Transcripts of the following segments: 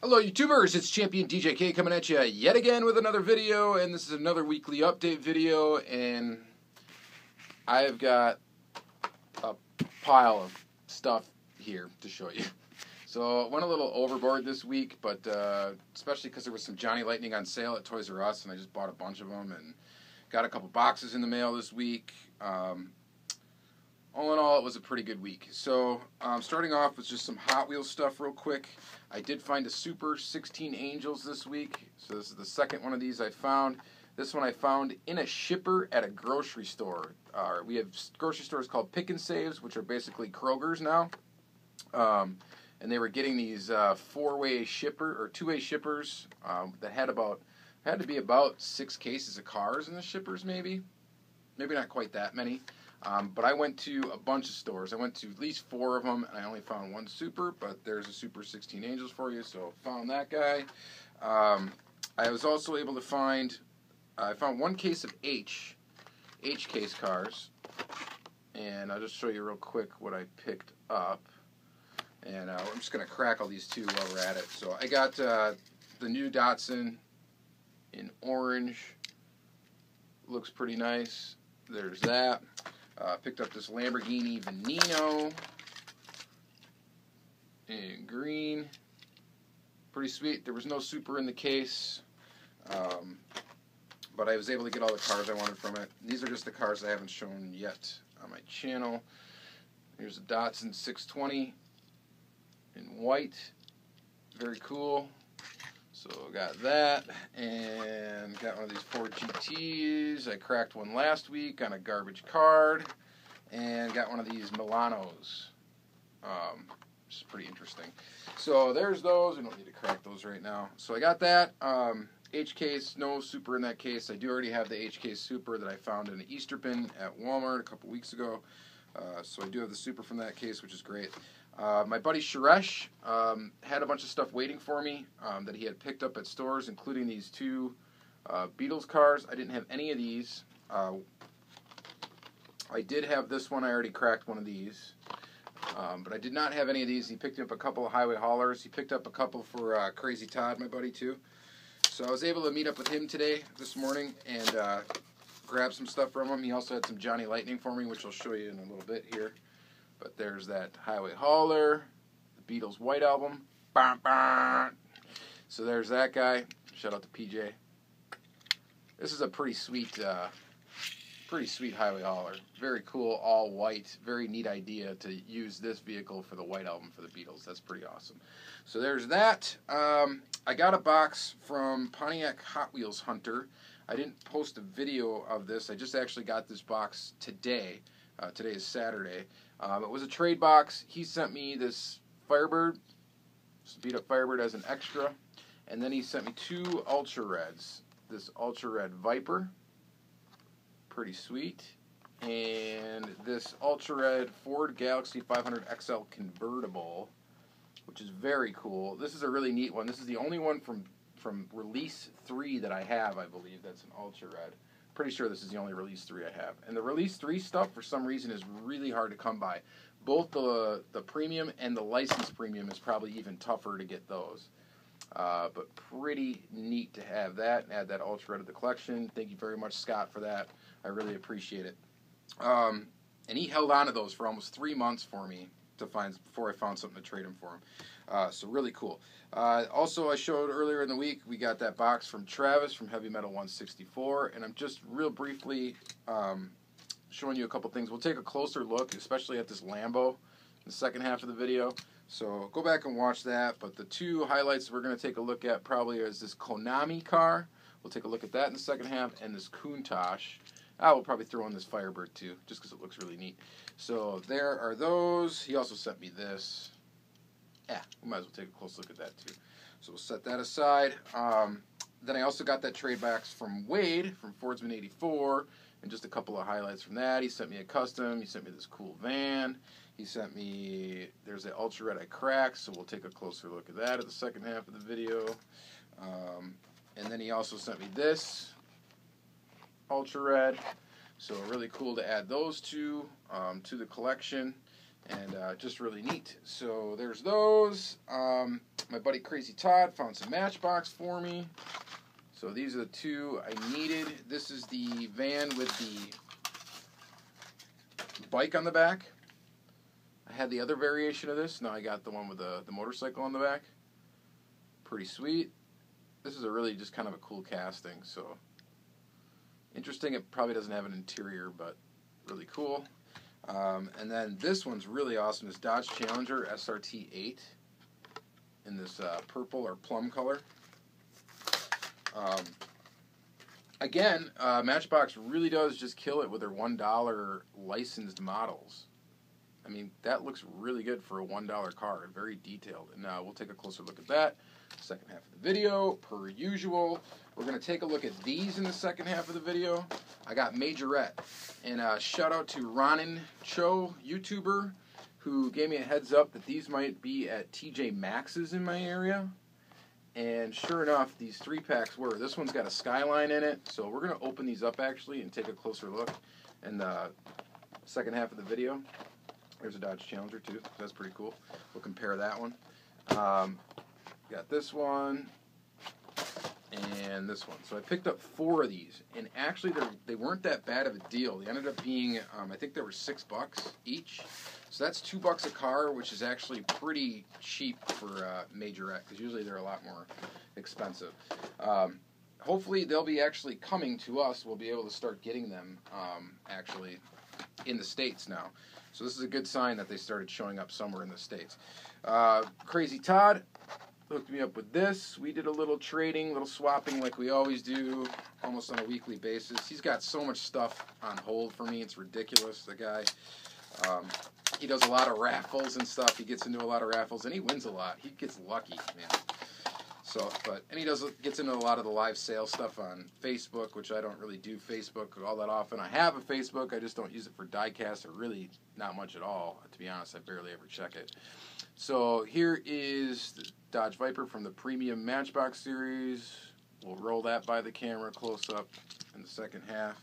Hello YouTubers, it's Championdjk coming at you yet again with another video, and this is another weekly update video, and I've got a pile of stuff here to show you. So I went a little overboard this week, but especially because there was some Johnny Lightning on sale at Toys R Us, and I just bought a bunch of them and got a couple boxes in the mail this week. All in all, it was a pretty good week. So, starting off with just some Hot Wheels stuff real quick. I did find a Super 16 Angels this week. So this is the second one of these I found. This one I found in a shipper at a grocery store. We have grocery stores called Pick and Saves, which are basically Kroger's now. And they were getting these four-way shipper or two-way shippers that had to be about 6 cases of cars in the shippers, maybe not quite that many. But I went to a bunch of stores. I went to at least 4 of them, and I only found one Super, but there's a Super 16 Angels for you, so found that guy. I was also able to find, I found 1 case of H case cars, and I'll just show you real quick what I picked up. And I'm just going to crackle these two while we're at it. So I got the new Datsun in orange. Looks pretty nice. There's that. Picked up this Lamborghini Veneno in green. Pretty sweet. There was no Super in the case, but I was able to get all the cars I wanted from it. These are just the cars I haven't shown yet on my channel. Here's a Datsun 620 in white. Very cool. So got that, and got one of these Ford GTs. I cracked one last week on a garbage card, and got one of these Milanos. Which is pretty interesting. So there's those. We don't need to crack those right now. So I got that. H case, no Super in that case. I do already have the H case Super that I found in the Easter bin at Walmart a couple weeks ago. So I do have the Super from that case, which is great. My buddy Suresh had a bunch of stuff waiting for me that he had picked up at stores, including these 2 Beatles cars. I didn't have any of these. I did have this one. I already cracked one of these. But I did not have any of these. He picked up a couple of highway haulers. He picked up a couple for Crazy Todd, my buddy, too. So I was able to meet up with him this morning, and grab some stuff from him. He also had some Johnny Lightning for me, which I'll show you in a little bit here. But there's that highway hauler, the Beatles White Album. Bah, bah. So there's that guy. Shout out to PJ. This is a pretty sweet highway hauler. Very cool, all white. Very neat idea to use this vehicle for the White Album for the Beatles. That's pretty awesome. So there's that. I got a box from Pontiac Hot Wheels Hunter. I didn't post a video of this. I just actually got this box today. Today is Saturday. It was a trade box. He sent me this Firebird, this beat up Firebird as an extra, and then he sent me 2 Ultra Reds. This Ultra Red Viper, pretty sweet, and this Ultra Red Ford Galaxy 500 XL convertible, which is very cool. This is a really neat one. This is the only one from Release 3 that I have, I believe, that's an Ultra Red. Pretty sure this is the only Release 3 I have. And the Release 3 stuff, for some reason, is really hard to come by. Both the premium and the license premium is probably even tougher to get those. But pretty neat to have that and add that Ultra Red to the collection. Thank you very much, Scott, for that. I really appreciate it. And he held on to those for almost 3 months for me before I found something to trade him for him. So really cool. Also, I showed earlier in the week, we got that box from Travis from Heavy Metal 164, and I'm just real briefly showing you a couple things. We'll take a closer look, especially at this Lambo in the second half of the video. So go back and watch that. But the 2 highlights we're going to take a look at probably is this Konami car. We'll take a look at that in the second half, and this Countach. We'll probably throw in this Firebird too, just because it looks really neat. So there are those. He also sent me this. We might as well take a close look at that too. So we'll set that aside. Then I also got that trade box from Wade from Fordsman 84, and just a couple of highlights from that. He sent me a custom. He sent me this cool van. He sent me, there's the Ultra Red I cracked, so we'll take a closer look at that at the second half of the video. And then he also sent me this Ultra Red. So really cool to add those 2 to the collection. And just really neat. So there's those. My buddy Crazy Todd found some Matchbox for me. So these are the two I needed. This is the van with the bike on the back. I had the other variation of this. Now I got the one with the motorcycle on the back. Pretty sweet. This is a really just kind of a cool casting. So interesting. It probably doesn't have an interior, but really cool. And then this one's really awesome. This Dodge Challenger SRT 8 in this purple or plum color. Again, Matchbox really does just kill it with their $1 licensed models. I mean, that looks really good for a $1 car. Very detailed. And we'll take a closer look at that. Second half of the video, per usual. We're going to take a look at these in the second half of the video. I got Majorette. And shout out to Ronin Cho, YouTuber, who gave me a heads up that these might be at TJ Maxx's in my area. And sure enough, these 3-packs were. This one's got a Skyline in it. So we're going to open these up actually and take a closer look in the second half of the video. There's a Dodge Challenger too. That's pretty cool. We'll compare that one. Got this one and this one. So I picked up 4 of these, and actually they weren't that bad of a deal. They ended up being, I think they were $6 each. So that's $2 a car, which is actually pretty cheap for Majorette, because usually they're a lot more expensive. Hopefully they'll be actually coming to us. We'll be able to start getting them actually in the States now. So this is a good sign that they started showing up somewhere in the States. Crazy Todd hooked me up with this. We did a little trading, little swapping like we always do, almost on a weekly basis. He's got so much stuff on hold for me. It's ridiculous, the guy. He does a lot of raffles and stuff. He gets into a lot of raffles, and he wins a lot. He gets lucky, man. So, and he gets into a lot of the live sale stuff on Facebook, which I don't really do Facebook all that often. I have a Facebook, I just don't use it for Diecast, or really not much at all. To be honest, I barely ever check it. So here is the Dodge Viper from the Premium Matchbox series. We'll roll that by the camera close up in the second half.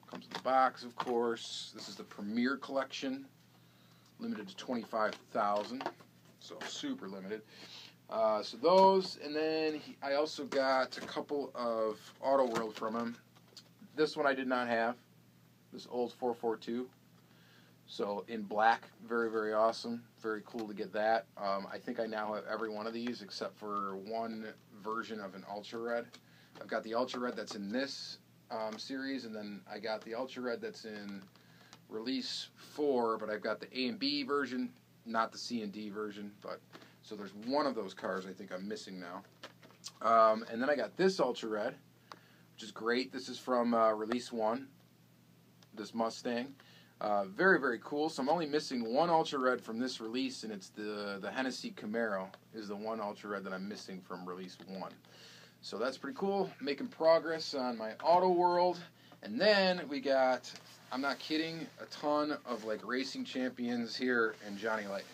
Comes in the box, of course. This is the Premier Collection, limited to 25,000, so super limited. So those, and then I also got a couple of Auto World from him. This one I did not have, this old 442. So in black, very, very awesome. Very cool to get that. I think I now have every one of these except for one version of an Ultra Red. I've got the Ultra Red that's in this series, and then I got the Ultra Red that's in Release 4, but I've got the A and B version, not the C and D version. But so there's one of those cars I think I'm missing now. And then I got this Ultra Red, which is great. This is from Release 1, this Mustang. Very, very cool. So I'm only missing one Ultra Red from this release, and it's the Hennessy Camaro is the one Ultra Red that I'm missing from Release 1. So that's pretty cool. Making progress on my Auto World. And then we got, I'm not kidding, a ton of like Racing Champions here and Johnny Lightning.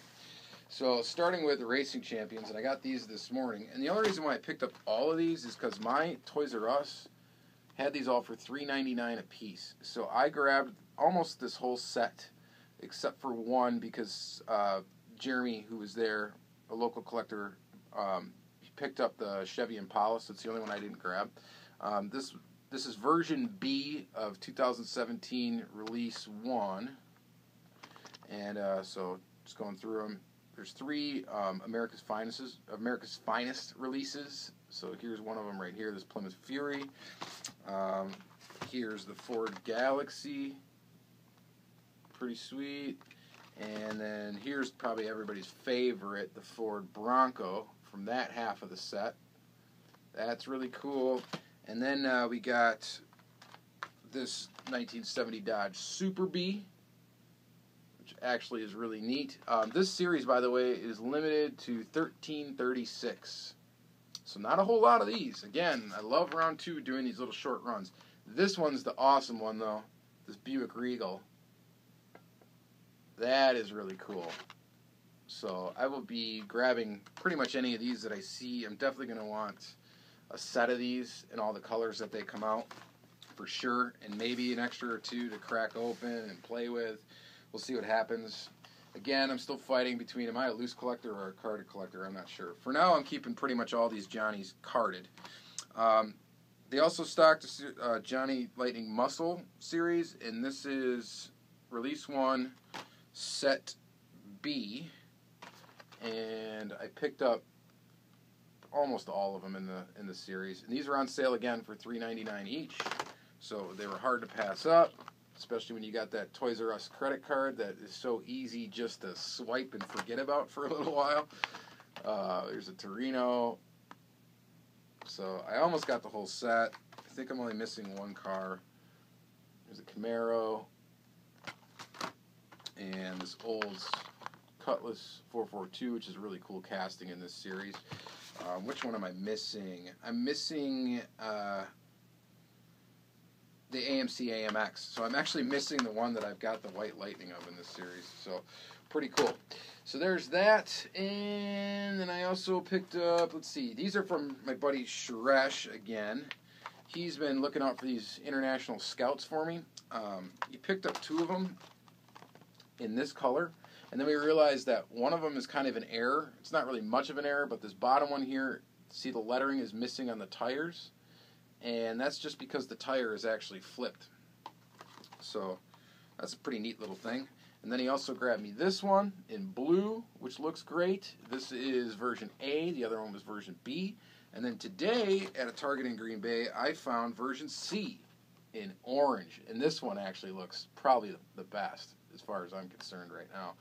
So starting with the Racing Champions, and I got these this morning. And the only reason why I picked up all of these is because my Toys R Us had these all for $3.99 a piece. So I grabbed almost this whole set, except for one, because Jeremy, who was there, a local collector, he picked up the Chevy Impala, so it's the only one I didn't grab. This is version B of 2017 Release 1, and so just going through them. There's 3 America's Finest releases. So here's one of them right here, this Plymouth Fury. Here's the Ford Galaxy. Pretty sweet. And then here's probably everybody's favorite, the Ford Bronco from that half of the set. That's really cool. And then we got this 1970 Dodge Super Bee, which actually is really neat. This series, by the way, is limited to 1336. So not a whole lot of these. Again, I love round 2 doing these little short runs. This one's the awesome one, though. This Buick Regal. That is really cool. So I will be grabbing pretty much any of these that I see. I'm definitely going to want a set of these in all the colors that they come out, for sure. And maybe an extra or 2 to crack open and play with. We'll see what happens. Again, I'm still fighting between, am I a loose collector or a carded collector? I'm not sure. For now, I'm keeping pretty much all these Johnnies carded. They also stocked a Johnny Lightning Muscle series, and this is Release 1, Set B. And I picked up almost all of them in the series. And these are on sale again for $3.99 each. So they were hard to pass up, especially when you got that Toys R Us credit card that is so easy just to swipe and forget about for a little while. There's a Torino. So I almost got the whole set. I think I'm only missing one car. There's a Camaro. And this Olds Cutlass 442, which is a really cool casting in this series. Which one am I missing? I'm missing the AMC AMX. So I'm actually missing the one that I've got the White Lightning of in this series. So pretty cool. So there's that. And then I also picked up, let's see, these are from my buddy Suresh again. He's been looking out for these international scouts for me. He picked up 2 of them in this color. And then we realized that one of them is kind of an error. It's not really much of an error, but this bottom one here, see the lettering is missing on the tires. And that's just because the tire is actually flipped. So that's a pretty neat little thing. And then he also grabbed me this one in blue, which looks great. This is version A. The other one was version B. And then today at a Target in Green Bay, I found version C in orange. And this one actually looks probably the best as far as I'm concerned right now.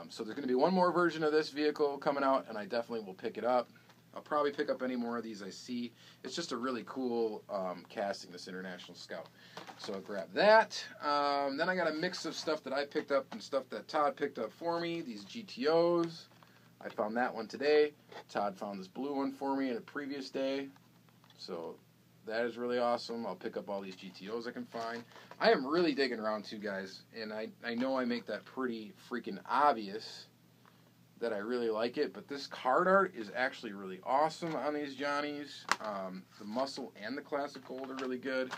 So there's going to be one more version of this vehicle coming out, and I definitely will pick it up. I'll probably pick up any more of these I see. It's just a really cool casting, this International Scout. So I'll grab that. Then I got a mix of stuff that I picked up and stuff that Todd picked up for me. These GTOs. I found that one today. Todd found this blue one for me in a previous day. So that is really awesome. I'll pick up all these GTOs I can find. I am really digging around too, guys. And I know I make that pretty freaking obvious that I really like it, but this card art is actually really awesome on these Johnnies. The muscle and the classic gold are really good,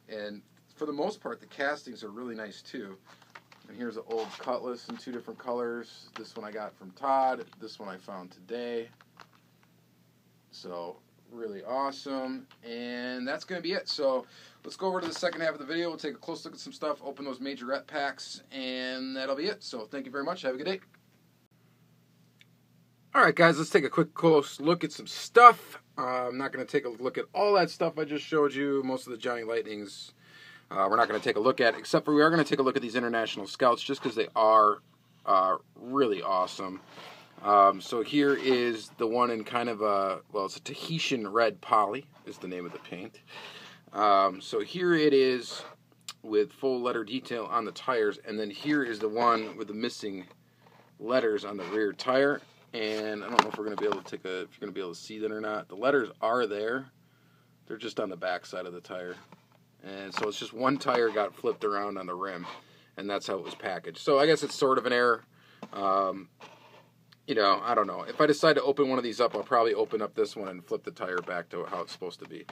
and for the most part the castings are really nice too. And here's an old Cutlass in 2 different colors. This one I got from Todd, this one I found today. So really awesome, and that's going to be it. So let's go over to the second half of the video. We'll take a close look at some stuff, open those Majorette packs, and that'll be it. So thank you very much. Have a good day. Alright guys, let's take a quick close look at some stuff. I'm not going to take a look at all that stuff I just showed you. Most of the Johnny Lightnings we're not going to take a look at, except for we are going to take a look at these International Scouts just because they are really awesome. So here is the one in kind of a, well, it's a Tahitian red poly is the name of the paint. So here it is with full letter detail on the tires, and then here is the one with the missing letters on the rear tire. And I don't know if we're going to be able to if you're going to be able to see that or not. The letters are there. They're just on the back side of the tire. And so it's just one tire got flipped around on the rim, and that's how it was packaged. So I guess it's sort of an error. You know, I don't know. If I decide to open one of these up, I'll probably open up this one and flip the tire back to how it's supposed to be.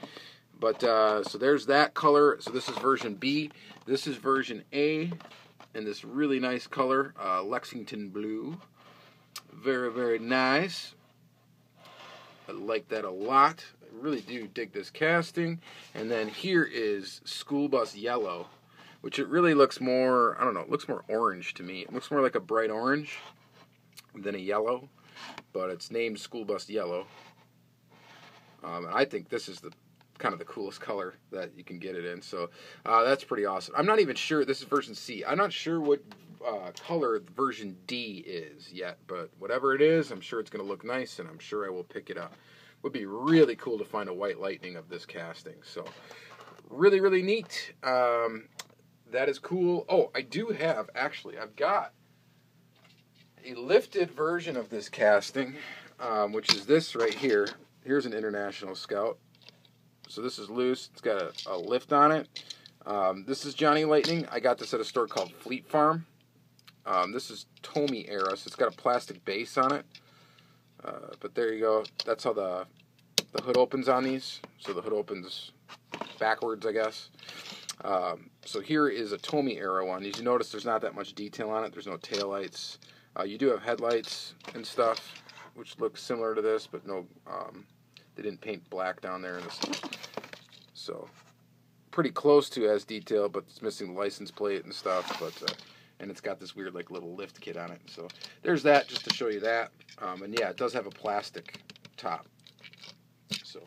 But so there's that color. So this is version B. This is version A, in this really nice color, Lexington blue. Very, very nice. I like that a lot. I really do dig this casting. And then here is School Bus Yellow, which it really looks more, I don't know, it looks more orange to me. It looks more like a bright orange than a yellow, but it's named School Bus Yellow. And I think this is the kind of the coolest color that you can get it in. So that's pretty awesome. I'm not even sure, this is version C. I'm not sure what color version D is yet, but whatever it is, I'm sure it's going to look nice, and I'm sure I will pick it up. Would be really cool to find a White Lightning of this casting. So really, really neat. That is cool. Oh, I do have, actually, I've got a lifted version of this casting, which is this right here. Here's an International Scout. So this is loose. It's got a lift on it. This is Johnny Lightning. I got this at a store called Fleet Farm. This is Tomy era, so it's got a plastic base on it. But there you go. That's how the hood opens on these. So the hood opens backwards, I guess. So here is a Tomy era one. As you notice, there's not that much detail on it. There's no taillights. You do have headlights and stuff, which look similar to this, but no, they didn't paint black down there. So pretty close to as detail, but it's missing the license plate and stuff. But and it's got this weird like little lift kit on it. So there's that, just to show you that. And yeah, it does have a plastic top. So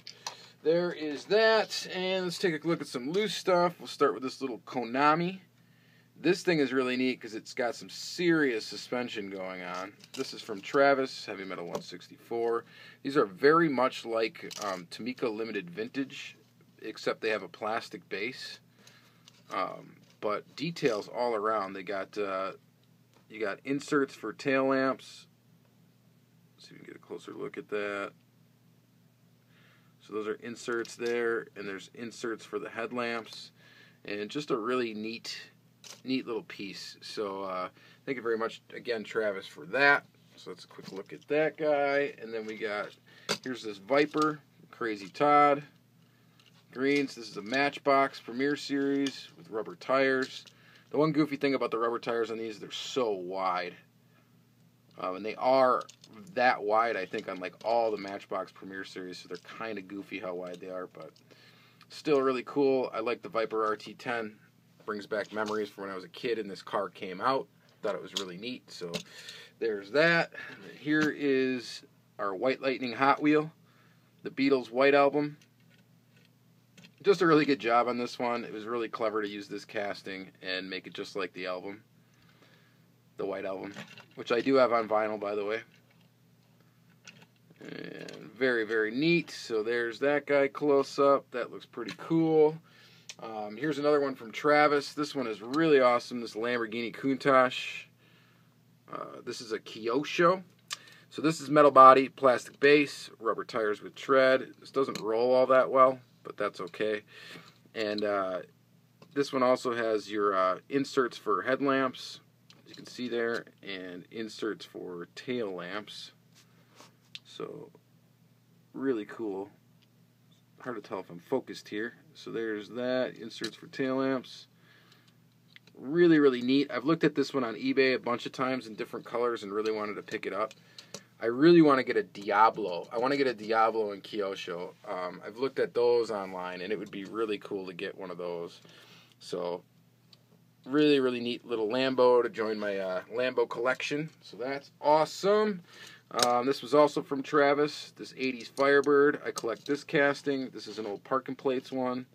there is that, and let's take a look at some loose stuff. We'll start with this little Konami. This thing is really neat because it's got some serious suspension going on. This is from Travis, Heavy Metal 164. These are very much like Tamika Limited Vintage, except they have a plastic base. But details all around. They got you got inserts for tail lamps. Let's see if we can get a closer look at that. So those are inserts there, and there's inserts for the headlamps, and just a really neat little piece. So thank you very much again, Travis, for that. So let's a quick look at that guy, and then we got, here's this Viper, Crazy Todd, greens. This is a Matchbox Premier Series with rubber tires. The one goofy thing about the rubber tires on these, they're so wide. And they are that wide, I think, on like all the Matchbox Premier Series, so they're kind of goofy how wide they are, but still really cool. I like the Viper RT10. Brings back memories from when I was a kid and this car came out. Thought it was really neat, so there's that. Here is our White Lightning Hot Wheel, the Beatles White Album. Just a really good job on this one. It was really clever to use this casting and make it just like the album. The White Album, which I do have on vinyl, by the way. And very, very neat. So there's that guy close up. That looks pretty cool. Here's another one from Travis. This one is really awesome. This Lamborghini Countach. This is a Kyosho. So this is metal body, plastic base, rubber tires with tread. This doesn't roll all that well, but that's okay. And this one also has your inserts for headlamps, as you can see there, and inserts for tail lamps. So really cool. Hard to tell if I'm focused here. So there's that, inserts for tail lamps. Really, really neat. I've looked at this one on eBay a bunch of times in different colors and really wanted to pick it up. I really want to get a Diablo. I want to get a Diablo and Kyosho. I've looked at those online, and it would be really cool to get one of those. So really, really neat little Lambo to join my Lambo collection. So that's awesome. This was also from Travis, this 80s Firebird. I collect this casting. This is an old Parking Plates one.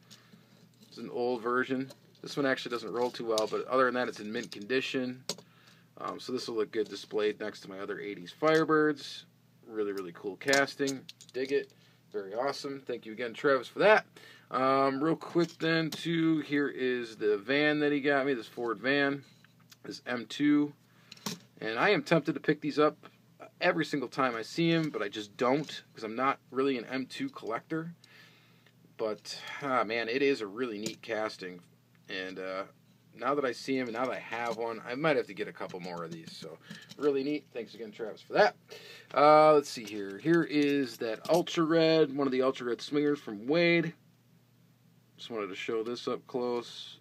It's an old version. This one actually doesn't roll too well, but other than that, it's in mint condition. So this will look good displayed next to my other 80s Firebirds. Really, really cool casting. Dig it. Very awesome. Thank you again, Travis, for that. Real quick then, too, here is the van that he got me, this Ford van, this M2. And I am tempted to pick these up every single time I see him, but I just don't, because I'm not really an M2 collector. But, man, it is a really neat casting. And now that I see him and now that I have one, I might have to get a couple more of these. So, really neat. Thanks again, Travis, for that. Let's see here. Here is that Ultra Red, one of the Ultra Red Swingers from Wade. Just wanted to show this up close.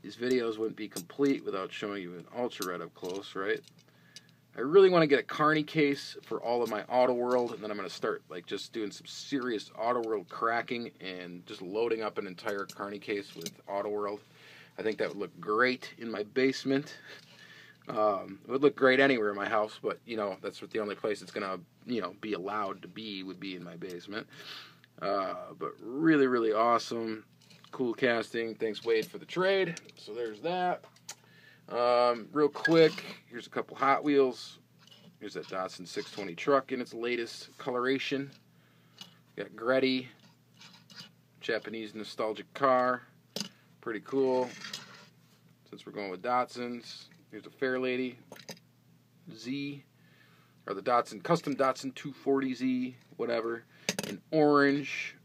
These videos wouldn't be complete without showing you an Ultra Red up close, right? I really want to get a Carney case for all of my Auto World, and then I'm going to start like just doing some serious Auto World cracking and just loading up an entire Carney case with Auto World. I think that would look great in my basement. It would look great anywhere in my house, but you know, that's what the only place it's going to, you know, be allowed to be would be in my basement. But really, really awesome. Cool casting. Thanks, Wade, for the trade. So there's that. Real quick, here's a couple Hot Wheels. Here's that Datsun 620 truck in its latest coloration. Got Gretty, Japanese nostalgic car. Pretty cool. Since we're going with Datsuns, here's a Fairlady Z, or the Datsun, custom Datsun 240Z, whatever, in orange.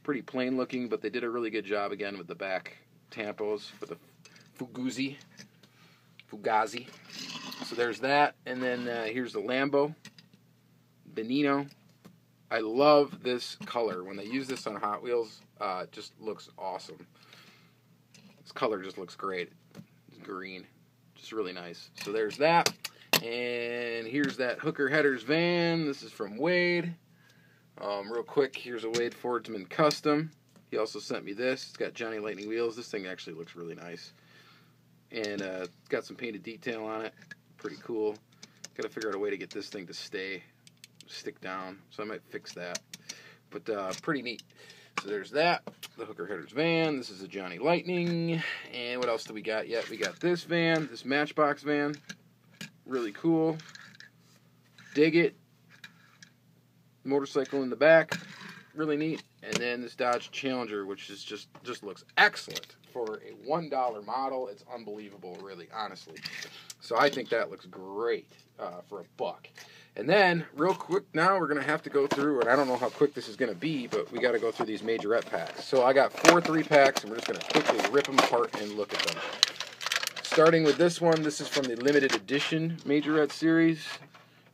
Pretty plain looking, but they did a really good job again with the back tampos for the Fugazi. So there's that, and then here's the Lambo Benino. I love this color. When they use this on Hot Wheels, it just looks awesome. This color just looks great. It's green. Just really nice. So there's that. And here's that Hooker Headers van. This is from Wade. Real quick, here's a Wade Fordsman custom. He also sent me this. It's got Johnny Lightning wheels. This thing actually looks really nice. And it's got some painted detail on it. Pretty cool. Got to figure out a way to get this thing to stick down. So I might fix that. But pretty neat. So there's that. The Hooker Headers van. This is a Johnny Lightning. And what else do we got yet? We got this van. This Matchbox van. Really cool. Dig it. Motorcycle in the back. Really neat. And then this Dodge Challenger, which is just looks excellent for a $1 model. It's unbelievable, really, honestly. So I think that looks great for $1. And then, real quick, now we're going to have to go through, and I don't know how quick this is going to be, but we got to go through these Majorette packs. So I got 4 3-packs, and we're just going to quickly rip them apart and look at them. Starting with this one, this is from the limited edition Majorette series.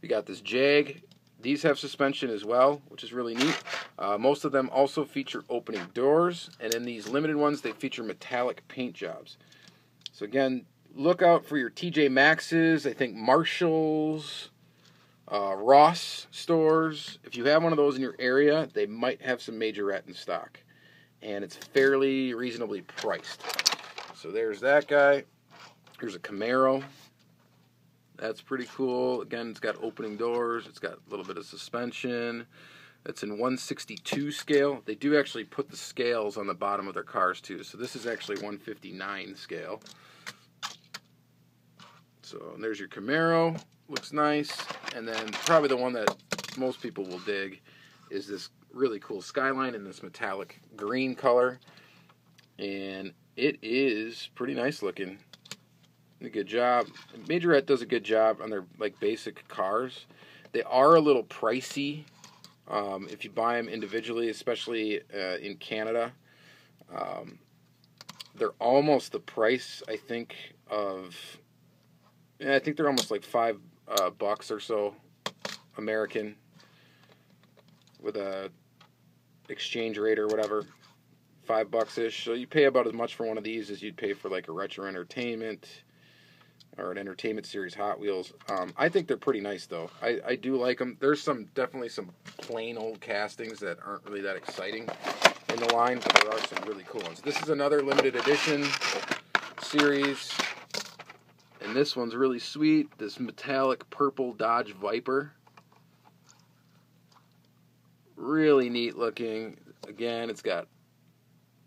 We got this Jag. These have suspension as well, which is really neat. Most of them also feature opening doors, and in these limited ones, they feature metallic paint jobs. So again, look out for your TJ Maxx's, I think Marshall's, Ross stores. If you have one of those in your area, they might have some Majorette in stock, and it's fairly reasonably priced. So there's that guy. Here's a Camaro. That's pretty cool. Again, it's got opening doors. It's got a little bit of suspension. It's in 162 scale. They do actually put the scales on the bottom of their cars too. So this is actually 159 scale. So there's your Camaro. Looks nice. And then probably the one that most people will dig is this really cool Skyline in this metallic green color. And it is pretty nice looking. A good job. Majorette does a good job on their basic cars. They are a little pricey if you buy them individually, especially in Canada. They're almost the price, I think, of. I think they're almost like $5 or so American with a exchange rate or whatever. $5-ish. So you pay about as much for one of these as you'd pay for like a Retro Entertainment or an Entertainment Series Hot Wheels. I think they're pretty nice, though. I do like them. There's definitely some plain old castings that aren't really that exciting in the line, but there are some really cool ones. This is another limited edition series, and this one's really sweet. This metallic purple Dodge Viper. Really neat looking. Again, it's got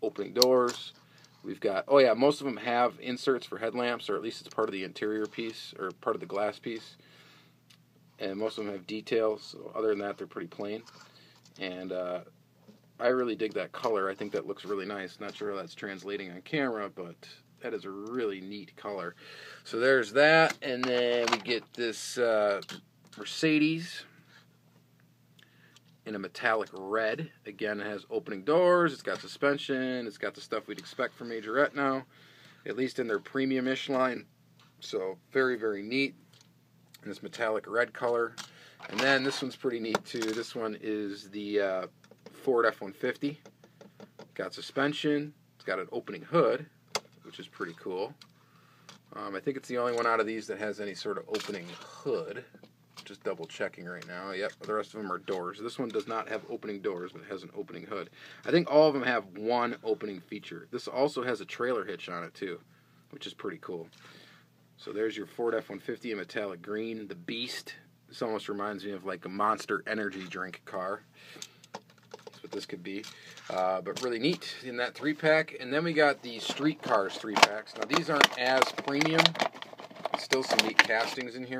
opening doors. We've got, oh yeah, most of them have inserts for headlamps, or at least it's part of the interior piece, or part of the glass piece. And most of them have details, so other than that, they're pretty plain. And I really dig that color. I think that looks really nice. Not sure how that's translating on camera, but that is a really neat color. So there's that, and then we get this Mercedes in a metallic red. Again, it has opening doors, it's got suspension, it's got the stuff we'd expect from Majorette now, at least in their premium-ish line. So very, very neat. In this metallic red color. And then this one's pretty neat too. This one is the Ford F-150. Got suspension, it's got an opening hood, which is pretty cool. I think it's the only one out of these that has any sort of opening hood. Just double checking right now. Yep, the rest of them are doors. This one does not have opening doors, but it has an opening hood. I think all of them have one opening feature. This also has a trailer hitch on it too, which is pretty cool. So there's your Ford F-150 in metallic green, the Beast. This almost reminds me of like a Monster energy drink car. That's what this could be. But really neat in that 3-pack. And then we got the Street Cars 3-packs. Now these aren't as premium. Still some neat castings in here.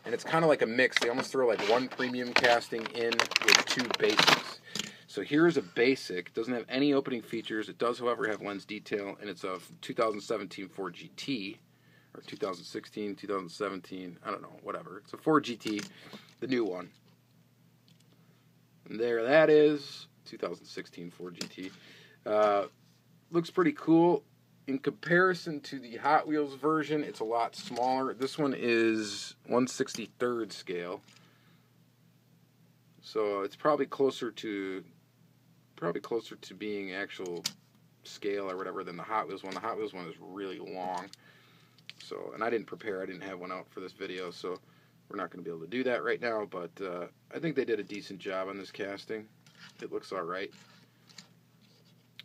And it's kind of like a mix. They almost throw like one premium casting in with 2 basics. So here's a basic. It doesn't have any opening features. It does, however, have lens detail. And it's a 2017 Ford GT. Or 2016, 2017. I don't know. Whatever. It's a Ford GT. The new one. And there that is. 2016 Ford GT. Looks pretty cool. In comparison to the Hot Wheels version, it's a lot smaller. This one is 1/63rd scale. So it's probably closer to being actual scale or whatever than the Hot Wheels one. The Hot Wheels one is really long. So, and I didn't prepare. I didn't have one out for this video, so we're not going to be able to do that right now. But I think they did a decent job on this casting. It looks all right.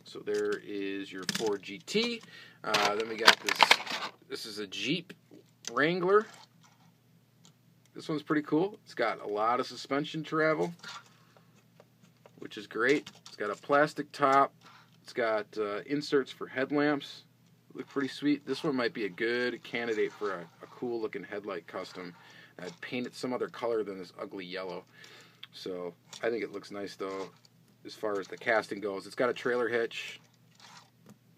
So there is your Ford GT. Then we got this. This is a Jeep Wrangler. This one's pretty cool. It's got a lot of suspension travel, which is great. It's got a plastic top. It's got inserts for headlamps. Look pretty sweet. This one might be a good candidate for a cool looking headlight custom. I'd paint it some other color than this ugly yellow. So I think it looks nice though as far as the casting goes. It's got a trailer hitch.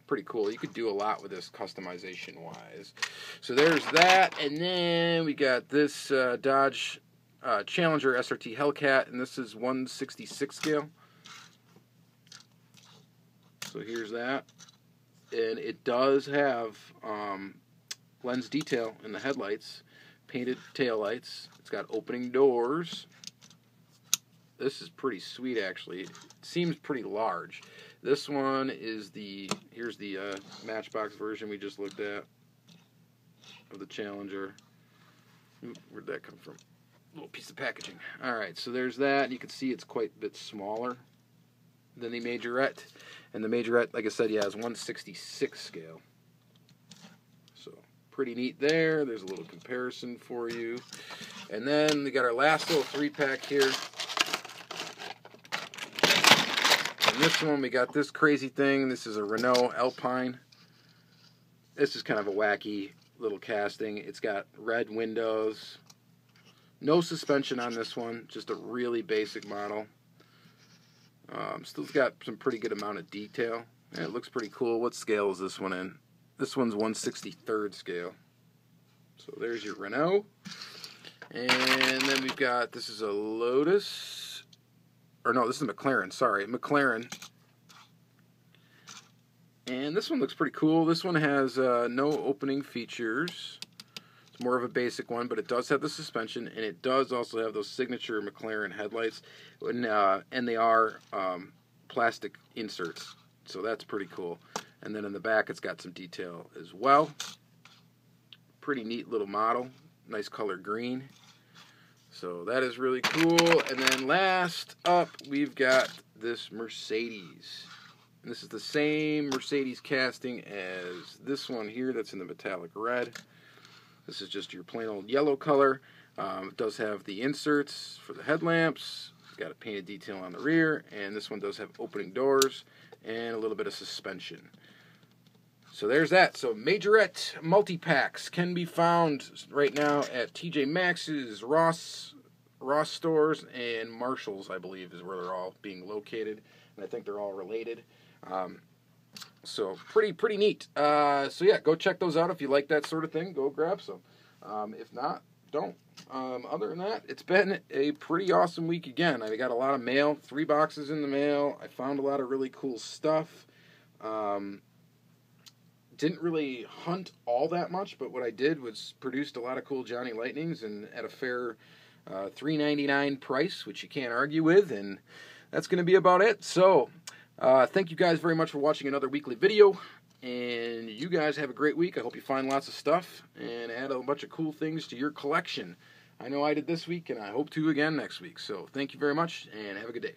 Pretty cool. You could do a lot with this customization wise. So there's that. And then we got this Dodge Challenger SRT Hellcat, and this is 1/66 scale. So here's that. And it does have lens detail in the headlights, painted taillights. It's got opening doors. This is pretty sweet, actually. It seems pretty large. This one is here's the Matchbox version we just looked at of the Challenger. Ooh, where'd that come from? A little piece of packaging. Alright, so there's that. You can see it's quite a bit smaller than the Majorette. And the Majorette, like I said, yeah, is 1/66 scale. So, pretty neat there. There's a little comparison for you. And then we got our last little 3-pack here. And this one, we got this crazy thing. This is a Renault Alpine. This is kind of a wacky little casting. It's got red windows. No suspension on this one. Just a really basic model. Still got some pretty good amount of detail. And it looks pretty cool. What scale is this one in? This one's 1/63 scale. So there's your Renault. And then we've got, this is a Lotus. Or no, this is a McLaren, sorry. McLaren. And this one looks pretty cool. This one has no opening features. It's more of a basic one, but it does have the suspension, and it does also have those signature McLaren headlights. And they are plastic inserts, so that's pretty cool. And then in the back, it's got some detail as well. Pretty neat little model. Nice color green. So that is really cool. And then last up, we've got this Mercedes. And this is the same Mercedes casting as this one here that's in the metallic red. This is just your plain old yellow color. It does have the inserts for the headlamps. It's got a painted detail on the rear. And this one does have opening doors and a little bit of suspension. So there's that. So Majorette multi-packs can be found right now at TJ Maxx's, Ross stores, and Marshall's, I believe, is where they're all being located. And I think they're all related. So pretty neat. So yeah, go check those out if you like that sort of thing. Go grab some. If not, don't. Other than that, it's been a pretty awesome week again. I got a lot of mail, 3 boxes in the mail. I found a lot of really cool stuff. Didn't really hunt all that much, but what I did was produced a lot of cool Johnny Lightnings and at a fair $3.99 price, which you can't argue with, and that's going to be about it. So, thank you guys very much for watching another weekly video, and you guys have a great week. I hope you find lots of stuff and add a bunch of cool things to your collection. I know I did this week, and I hope to again next week. So, thank you very much, and have a good day.